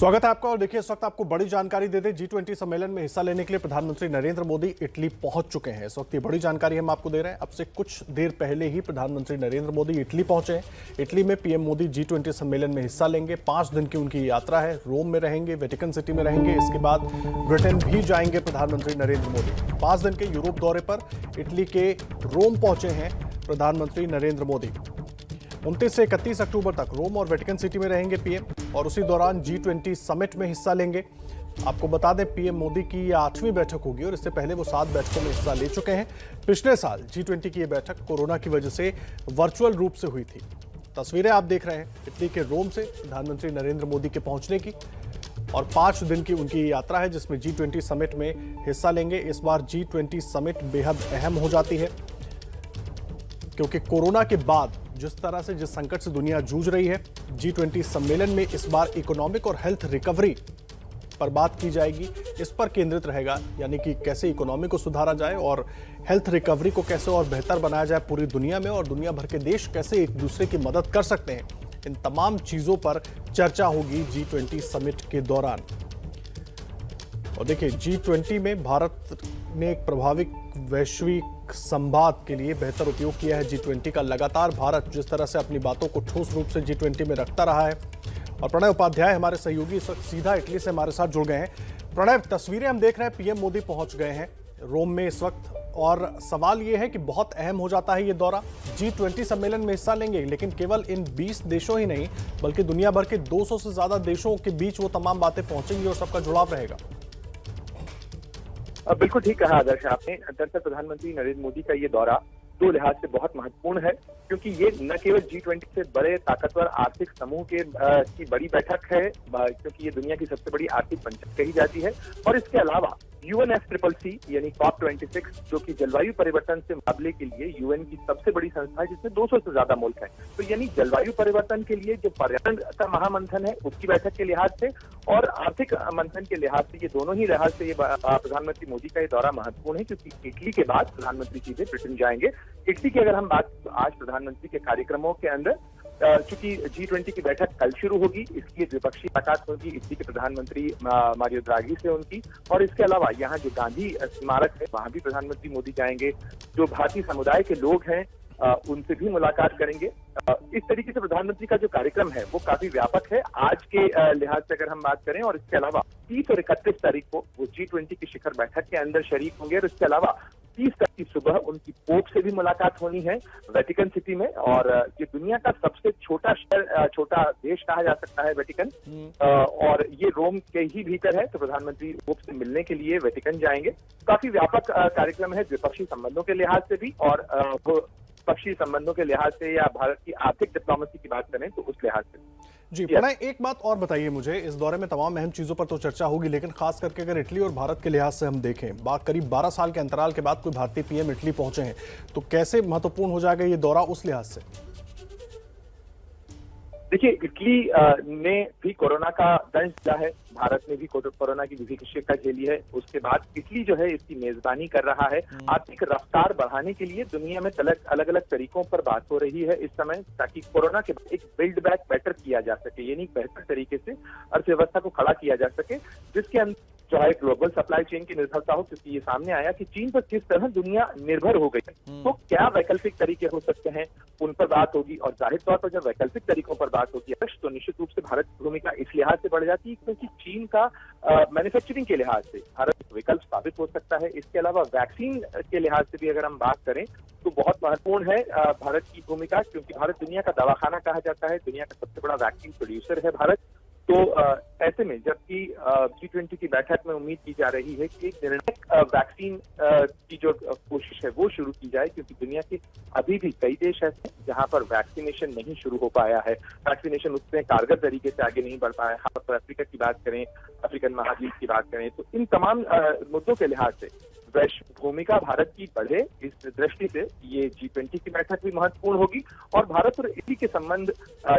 स्वागत है आपका। और देखिए, इस वक्त आपको बड़ी जानकारी दे दें, G20 सम्मेलन में हिस्सा लेने के लिए प्रधानमंत्री नरेंद्र मोदी इटली पहुंच चुके हैं। इस वक्त ये बड़ी जानकारी हम आपको दे रहे हैं। अब से कुछ देर पहले ही प्रधानमंत्री नरेंद्र मोदी इटली पहुंचे हैं। इटली में पीएम मोदी G20 सम्मेलन में हिस्सा लेंगे। 5 दिन की उनकी यात्रा है। रोम में रहेंगे, वेटिकन सिटी में रहेंगे। इसके बाद ब्रिटेन भी जाएंगे प्रधानमंत्री नरेंद्र मोदी। 5 दिन के यूरोप दौरे पर इटली के रोम पहुंचे हैं प्रधानमंत्री नरेंद्र मोदी। 29 से 31 अक्टूबर तक रोम और वेटिकन सिटी में रहेंगे पीएम, और उसी दौरान G20 समिट में हिस्सा लेंगे। आपको बता दें, पीएम मोदी की यह 8वीं बैठक होगी और इससे पहले वो 7 बैठकों में हिस्सा ले चुके हैं। पिछले साल G20 की यह बैठक कोरोना की वजह से वर्चुअल रूप से हुई थी। तस्वीरें आप देख रहे हैं इटली के रोम से प्रधानमंत्री नरेंद्र मोदी के पहुंचने की, और 5 दिन की उनकी यात्रा है जिसमें G20 समिट में हिस्सा लेंगे। इस बार G20 समिट बेहद अहम हो जाती है, क्योंकि कोरोना के बाद जिस तरह से, जिस संकट से दुनिया जूझ रही है, G20 सम्मेलन में इस बार इकोनॉमिक और हेल्थ रिकवरी पर बात की जाएगी। इस पर केंद्रित रहेगा, यानी कि कैसे इकोनॉमी को सुधारा जाए और हेल्थ रिकवरी को कैसे और बेहतर बनाया जाए पूरी दुनिया में, और दुनिया भर के देश कैसे एक दूसरे की मदद कर सकते हैं। इन तमाम चीजों पर चर्चा होगी G20 समिट के दौरान। और देखिए, G20 में भारत ने एक प्रभावी वैश्विक संवाद के लिए बेहतर उपयोग किया है G20 का। लगातार भारत जिस तरह से अपनी बातों को ठोस रूप से G20 में रखता रहा है। और प्रणय उपाध्याय हमारे सहयोगी इस वक्त सीधा इटली से हमारे साथ जुड़ गए हैं। प्रणय, तस्वीरें हम देख रहे हैं, पीएम मोदी पहुंच गए हैं रोम में इस वक्त, और सवाल यह है कि बहुत अहम हो जाता है ये दौरा। G20 सम्मेलन में हिस्सा लेंगे, लेकिन केवल इन 20 देशों ही नहीं बल्कि दुनिया भर के 200 से ज्यादा देशों के बीच वो तमाम बातें पहुंचेंगी और सबका जुड़ाव रहेगा। बिल्कुल ठीक कहा आदर्श आपने। दरअसल प्रधानमंत्री नरेंद्र मोदी का ये दौरा 2 लिहाज से बहुत महत्वपूर्ण है, क्योंकि ये न केवल G20 से बड़े ताकतवर आर्थिक समूह की बड़ी बैठक है, क्योंकि ये दुनिया की सबसे बड़ी आर्थिक पंचायत कही जाती है, और इसके अलावा UNFCCC यानी COP26, जो कि जलवायु परिवर्तन से मुकाबले के लिए UN की सबसे बड़ी संस्था है, जिसमें 200 से ज्यादा मुल्क हैं। तो यानी जलवायु परिवर्तन के लिए जो पर्यावरण का महामंथन है, उसकी बैठक के लिहाज से और आर्थिक मंथन के लिहाज से, ये दोनों ही लिहाज से ये प्रधानमंत्री मोदी का ये दौरा महत्वपूर्ण है, क्योंकि इटली के बाद प्रधानमंत्री सीधे ब्रिटेन जाएंगे। इटली की अगर हम बात, तो आज प्रधानमंत्री के कार्यक्रमों के अंदर, चूंकि G20 की बैठक कल शुरू होगी, इसकी द्विपक्षीय मुलाकात होगी इटली के प्रधानमंत्री मारियो द्राघी से उनकी, और इसके अलावा यहाँ जो गांधी स्मारक है वहां भी प्रधानमंत्री मोदी जाएंगे। जो भारतीय समुदाय के लोग हैं उनसे भी मुलाकात करेंगे। इस तरीके से प्रधानमंत्री का जो कार्यक्रम है वो काफी व्यापक है आज के लिहाज से अगर हम बात करें। और इसके अलावा 30 और 31 तारीख को वो G20 की शिखर बैठक के अंदर शरीक होंगे, और इसके अलावा 30 तारीख की सुबह उनकी पोप से भी मुलाकात होनी है वेटिकन सिटी में। और ये दुनिया का सबसे छोटा शहर, छोटा देश कहा जा सकता है वेटिकन, और ये रोम के ही भीतर है, तो प्रधानमंत्री पोप से मिलने के लिए वेटिकन जाएंगे। काफी व्यापक कार्यक्रम है द्विपक्षीय संबंधों के लिहाज से भी, और पक्षीय संबंधों के लिहाज से, या भारत की आर्थिक डिप्लोमेसी की बात करें तो उस लिहाज से। जी प्रणय, एक बात और बताइए मुझे, इस दौरे में तमाम अहम चीजों पर तो चर्चा होगी, लेकिन खास करके अगर इटली और भारत के लिहाज से हम देखें, करीब 12 साल के अंतराल के बाद कोई भारतीय पीएम इटली पहुंचे हैं, तो कैसे महत्वपूर्ण हो जाएगा ये दौरा उस लिहाज से? देखिए, इटली ने भी कोरोना का दंश दिया है, भारत ने भी कोरोना की विभीषिका झेली है। उसके बाद इटली जो है इसकी मेजबानी कर रहा है। आर्थिक रफ्तार बढ़ाने के लिए दुनिया में अलग अलग तरीकों पर बात हो रही है इस समय, ताकि कोरोना के बाद एक बिल्ड बैक बेटर किया जा सके, यानी बेहतर तरीके से अर्थव्यवस्था को खड़ा किया जा सके, जिसके अंदर जो है ग्लोबल सप्लाई चेन की निर्भरता हो। क्योंकि ये सामने आया कि चीन पर किस तरह दुनिया निर्भर हो गई है, तो क्या वैकल्पिक तरीके हो सकते हैं, उन पर बात होगी। और जाहिर तौर पर जब वैकल्पिक तरीकों पर बात होती है तो निश्चित रूप से भारत की भूमिका इस लिहाज से बढ़ जाती है, क्योंकि चीन का मैन्युफैक्चरिंग के लिहाज से भारत विकल्प साबित हो सकता है। इसके अलावा वैक्सीन के लिहाज से भी अगर हम बात करें तो बहुत महत्वपूर्ण है भारत की भूमिका, क्योंकि भारत दुनिया का दवाखाना कहा जाता है, दुनिया का सबसे बड़ा वैक्सीन प्रोड्यूसर है भारत। तो ऐसे में जबकि G20 की बैठक में उम्मीद की जा रही है कि एक निर्णायक वैक्सीन की जो कोशिश है वो शुरू की जाए, क्योंकि दुनिया के अभी भी कई देश ऐसे जहां पर वैक्सीनेशन नहीं शुरू हो पाया है, वैक्सीनेशन उससे कारगर तरीके से आगे नहीं बढ़ पाया है। खासतौर अफ्रीका की बात करें, अफ्रीकन महाद्वीप की बात करें, तो इन तमाम मुद्दों के लिहाज से वैश्विक भूमिका भारत की बढ़े, इस दृष्टि से ये G20 की बैठक भी महत्वपूर्ण होगी। और भारत और इटली के संबंध,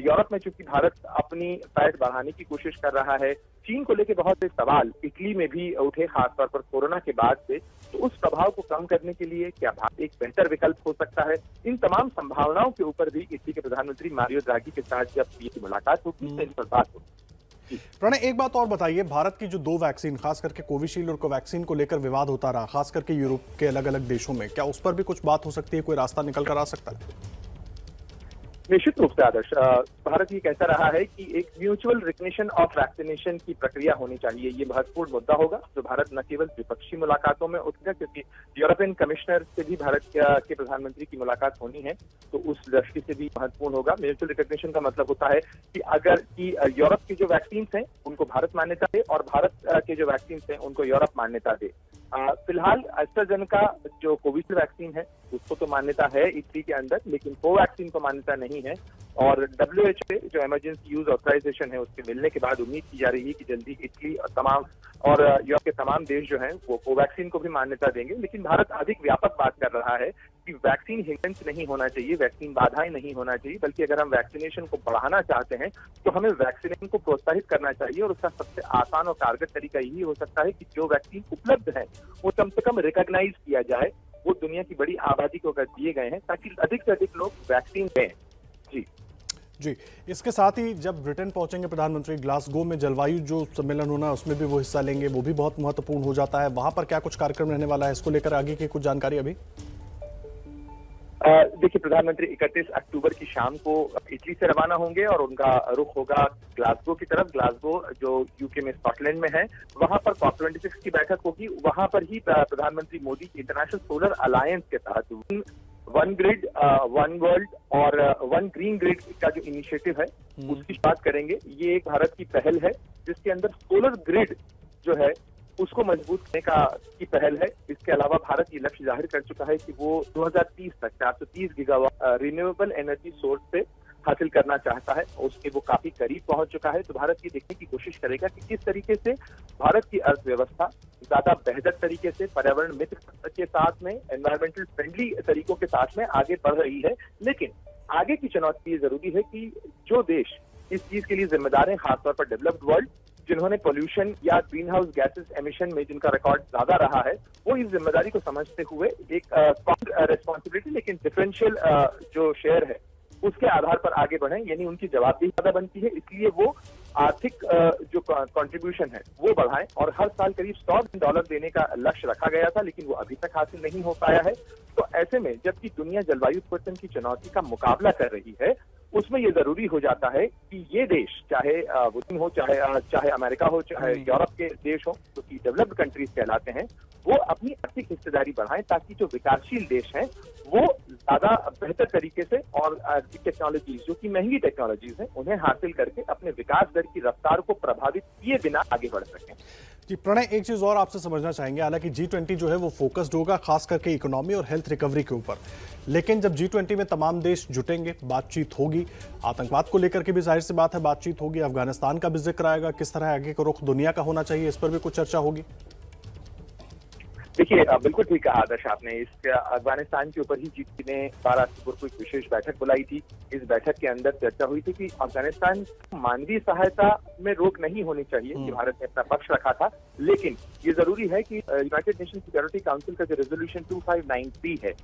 यूरोप में चूंकि भारत अपनी पैठ बढ़ाने की कोशिश कर रहा है, चीन को लेकर बहुत से सवाल इटली में भी उठे, खासतौर पर कोरोना के बाद से, तो उस प्रभाव को कम करने के लिए क्या भारत एक बेहतर विकल्प हो सकता है। इन तमाम संभावनाओं के ऊपर भी इटली के प्रधानमंत्री मारियो द्राघी के साथ जब ये मुलाकात होगी तो इस पर बात होगी। प्रणय, एक बात और बताइए, भारत की जो दो वैक्सीन, खास करके कोविशील्ड और कोवैक्सीन को लेकर विवाद होता रहा, खास करके यूरोप के अलग अलग देशों में, क्या उस पर भी कुछ बात हो सकती है, कोई रास्ता निकल कर आ सकता है? निश्चित रूप से आदर्श, भारत ये कहता रहा है कि एक म्यूचुअल रिकग्निशन ऑफ वैक्सीनेशन की प्रक्रिया होनी चाहिए। ये महत्वपूर्ण मुद्दा होगा जो भारत न केवल द्विपक्षीय मुलाकातों में उठेगा, क्योंकि यूरोपियन कमिश्नर से भी भारत के प्रधानमंत्री की मुलाकात होनी है, तो उस दृष्टि से भी महत्वपूर्ण होगा। म्यूचुअल रिकग्निशन का मतलब होता है कि अगर कि यूरोप की जो वैक्सीन हैं उनको भारत मान्यता दे और भारत के जो वैक्सीन हैं उनको यूरोप मान्यता दे। फिलहाल एस्ट्राजेनेका जो कोविशील्ड वैक्सीन है उसको तो मान्यता है इटली के अंदर, लेकिन कोवैक्सीन को मान्यता नहीं है। और WHO जो इमरजेंसी यूज ऑथराइजेशन है उसके मिलने के बाद उम्मीद की जा रही है कि जल्दी इटली और तमाम और यूरोप के तमाम देश जो हैं वो कोवैक्सीन को भी मान्यता देंगे। लेकिन भारत अधिक व्यापक बात कर रहा है कि वैक्सीन हिंड्रेंस नहीं होना चाहिए, वैक्सीन बाधाएं नहीं होना चाहिए, बल्कि अगर हम वैक्सीनेशन को बढ़ाना चाहते हैं तो हमें वैक्सीनेशन को प्रोत्साहित करना चाहिए। और उसका सबसे आसान और कारगर तरीका यही हो सकता है कि जो वैक्सीन उपलब्ध है वो कम से कम रिकॉग्नाइज किया जाए, वो दुनिया की बड़ी आबादी को अगर दिए गए हैं ताकि अधिक से अधिक लोग वैक्सीन लें। जी, इसके साथ ही जब ब्रिटेन पहुंचेंगे प्रधानमंत्री, ग्लासगो में जलवायु जो सम्मेलन होना है उसमें भी वो हिस्सा लेंगे, वो भी बहुत महत्वपूर्ण हो जाता है। वहां पर क्या कुछ कार्यक्रम रहने वाला है, इसको लेकर आगे की कुछ जानकारी अभी? देखिए, प्रधानमंत्री 31 अक्टूबर की शाम को इटली से रवाना होंगे और उनका रुख होगा ग्लासगो की तरफ। ग्लासगो जो यूके में स्कॉटलैंड में है, वहां पर COP26 की बैठक होगी। वहां पर ही प्रधानमंत्री मोदी इंटरनेशनल सोलर अलायंस के तहत वन ग्रिड, वन वर्ल्ड और वन ग्रीन ग्रिड का जो इनिशिएटिव है उसकी बात करेंगे। ये एक भारत की पहल है जिसके अंदर सोलर ग्रिड जो है उसको मजबूत करने की पहल है। इसके अलावा भारत ये लक्ष्य जाहिर कर चुका है कि वो 2030 तक 430 गीगावाट रिन्यूएबल एनर्जी सोर्स से हासिल करना चाहता है। उसके वो काफी करीब पहुंच चुका है। तो भारत ये देखने की कोशिश करेगा कि किस तरीके से भारत की अर्थव्यवस्था ज्यादा बेहतर तरीके से पर्यावरण मित्र के साथ में, एनवायरमेंटल फ्रेंडली तरीकों के साथ में आगे बढ़ रही है। लेकिन आगे की चुनौती ये जरूरी है कि जो देश इस चीज के लिए जिम्मेदार है, खासतौर पर डेवलप्ड वर्ल्ड, जिन्होंने पोल्यूशन या ग्रीन हाउस गैसेस एमिशन में जिनका रिकॉर्ड ज्यादा रहा है, वो इस जिम्मेदारी को समझते हुए एक रिस्पॉन्सिबिलिटी लेकिन डिफरेंशियल जो शेयर है उसके आधार पर आगे बढ़े, यानी उनकी जवाबदेही ज्यादा बनती है। इसलिए वो आर्थिक जो कंट्रीब्यूशन है वो बढ़ाएं और हर साल करीब $100 बिलियन देने का लक्ष्य रखा गया था, लेकिन वो अभी तक हासिल नहीं हो पाया है। तो ऐसे में जबकि दुनिया जलवायु परिवर्तन की चुनौती का मुकाबला कर रही है, उसमें ये जरूरी हो जाता है कि ये देश, चाहे चीन हो, चाहे अमेरिका हो, चाहे यूरोप के देश हो, जो कि डेवलप्ड कंट्रीज कहलाते हैं, वो अपनी आर्थिक हिस्सेदारी बढ़ाएं ताकि जो विकासशील देश हैं वो ज्यादा बेहतर तरीके से और टेक्नोलॉजीज जो कि महंगी टेक्नोलॉजीज हैं उन्हें हासिल करके अपने विकास दर की रफ्तार को प्रभावित किए बिना आगे बढ़ सकें। जी प्रणय, एक चीज और आपसे समझना चाहेंगे, हालांकि G20 जो है वो फोकस्ड होगा खास करके इकोनॉमी और हेल्थ रिकवरी के ऊपर, लेकिन जब G20 में तमाम देश जुटेंगे, बातचीत होगी, आतंकवाद को लेकर के भी जाहिर सी बात है बातचीत होगी, अफगानिस्तान का भी जिक्र आएगा, किस तरह आगे का रुख दुनिया का होना चाहिए, इस पर भी कुछ चर्चा होगी। देखिए, बिल्कुल ठीक कहा आदर्श आपने। इस अफगानिस्तान के ऊपर ही G20 ने 12 अक्टूबर को एक विशेष बैठक बुलाई थी। इस बैठक के अंदर चर्चा हुई थी कि अफगानिस्तान मानवीय सहायता में रोक नहीं होनी चाहिए, कि भारत ने अपना पक्ष रखा था, लेकिन ये जरूरी है कि यूनाइटेड नेशन सिक्योरिटी काउंसिल का जो रेजोल्यूशन 2593 है,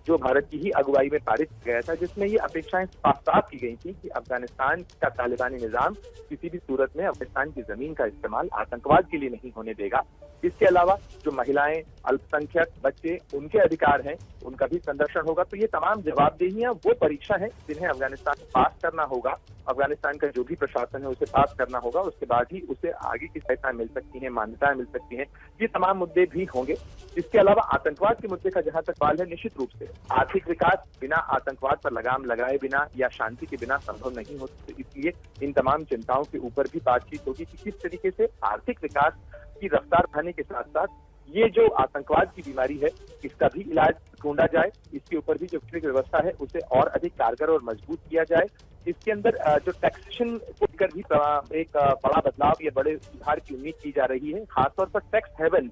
जो भारत की ही अगुवाई में पारित किया गया था, जिसमें ये अपेक्षाएं साफ की गई थी कि अफगानिस्तान का तालिबानी निजाम किसी भी सूरत में अफगानिस्तान की जमीन का इस्तेमाल आतंकवाद के लिए नहीं होने देगा। इसके अलावा जो महिलाएं, अल्पसंख्यक, बच्चे, उनके अधिकार हैं, उनका भी संरक्षण होगा। तो ये तमाम जवाबदेहियां वो परीक्षा है जिन्हें अफगानिस्तान को पास करना होगा। अफगानिस्तान का जो भी प्रशासन है उसे पास करना होगा, उसके बाद ही उसे आगे की सहायता मिल सकती है, मान्यताएं मिल सकती हैं। ये तमाम मुद्दे भी होंगे। इसके अलावा आतंकवाद के मुद्दे का जहां तक सवाल है, निश्चित रूप से आर्थिक विकास बिना आतंकवाद पर लगाम लगाए बिना या शांति के बिना संभव नहीं हो सकते। इसलिए इन तमाम चिंताओं के ऊपर भी बातचीत होगी कि किस तरीके से आर्थिक विकास की रफ्तार बढ़ाने के साथ साथ ये जो आतंकवाद की बीमारी है इसका भी इलाज ढूंढा जाए। इसके ऊपर भी जो वैश्विक व्यवस्था है उसे और अधिक कारगर और मजबूत किया जाए। इसके अंदर जो टैक्सेशन को लेकर भी एक बड़ा बदलाव या बड़े सुधार की उम्मीद की जा रही है, खासतौर पर टैक्स हेवन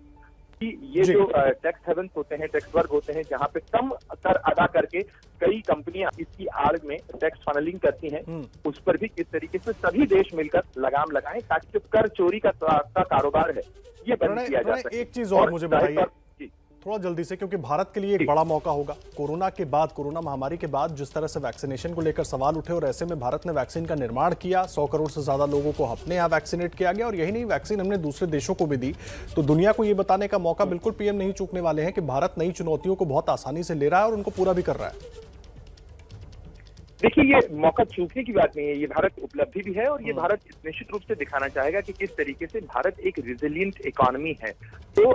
कि ये जो टैक्स हेवन होते हैं, टैक्स वर्ग होते हैं, जहां पे कम कर अदा करके कई कंपनियां इसकी आड़ में टैक्स फनलिंग करती हैं, उस पर भी किस तरीके से सभी देश मिलकर लगाम लगाएं ताकि जो कर चोरी का कारोबार है ये बंद किया जा सके। एक चीज और मुझे बताइए, थोड़ा जल्दी से, क्योंकि भारत के लिए एक बड़ा मौका होगा। कोरोना के बाद, कोरोना महामारी के बाद जिस तरह से वैक्सीनेशन को लेकर सवाल उठे और ऐसे में भारत ने वैक्सीन का निर्माण किया, 100 करोड़ से ज्यादा लोगों को अपने यहाँ वैक्सीनेट किया गया और यही नहीं, वैक्सीन हमने दूसरे देशों को भी दी। तो दुनिया को ये बताने का मौका बिल्कुल पीएम नहीं चूकने वाले हैं कि भारत नई चुनौतियों को बहुत आसानी से ले रहा है और उनको पूरा भी कर रहा है। देखिए, ये मौका चूकने की बात नहीं है, ये भारत उपलब्धि भी है और ये भारत निश्चित रूप से दिखाना चाहेगा कि किस तरीके से भारत एक रिजिलियंट इकोनॉमी है। तो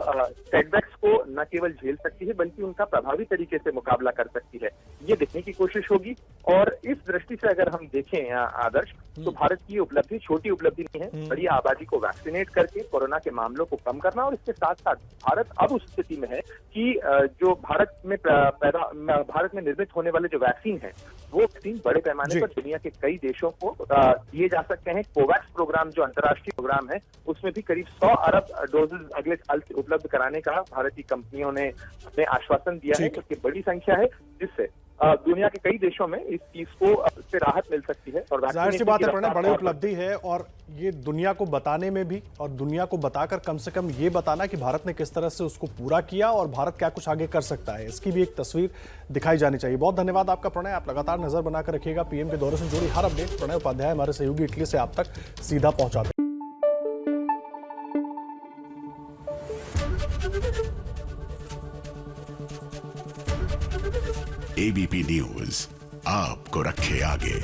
सेटबैक्स को न केवल झेल सकती है बल्कि उनका प्रभावी तरीके से मुकाबला कर सकती है, ये देखने की कोशिश होगी। और इस दृष्टि से अगर हम देखें आदर्श, तो भारत की उपलब्धि छोटी उपलब्धि नहीं है। बड़ी आबादी को वैक्सीनेट करके कोरोना के मामलों को कम करना, और इसके साथ साथ भारत अब उस स्थिति में है कि जो भारत में निर्मित होने वाले जो वैक्सीन है, वो वैक्सीन बड़े पैमाने पर दुनिया के कई देशों को दिए जा सकते हैं। कोवैक्स प्रोग्राम जो अंतर्राष्ट्रीय प्रोग्राम है, उसमें भी करीब 100 अरब डोजेज अगले साल से उपलब्ध कराने का भारतीय कंपनियों ने आश्वासन दिया है, जो बड़ी संख्या है, जिससे दुनिया के कई देशों में इस चीज को से राहत मिल सकती है। और जाहिर सी बात है प्रणय, बड़ी उपलब्धि है और ये दुनिया को बताने में भी, और दुनिया को बताकर कम से कम ये बताना कि भारत ने किस तरह से उसको पूरा किया और भारत क्या कुछ आगे कर सकता है, इसकी भी एक तस्वीर दिखाई जानी चाहिए। बहुत धन्यवाद आपका प्रणय, आप लगातार नजर बनाकर रखिएगा पीएम के दौरे से जुड़ी हर अपडेट। प्रणय उपाध्याय हमारे सहयोगी इटली से आप तक सीधा पहुंचाते हैं। एबीपी न्यूज आपको रखे आगे।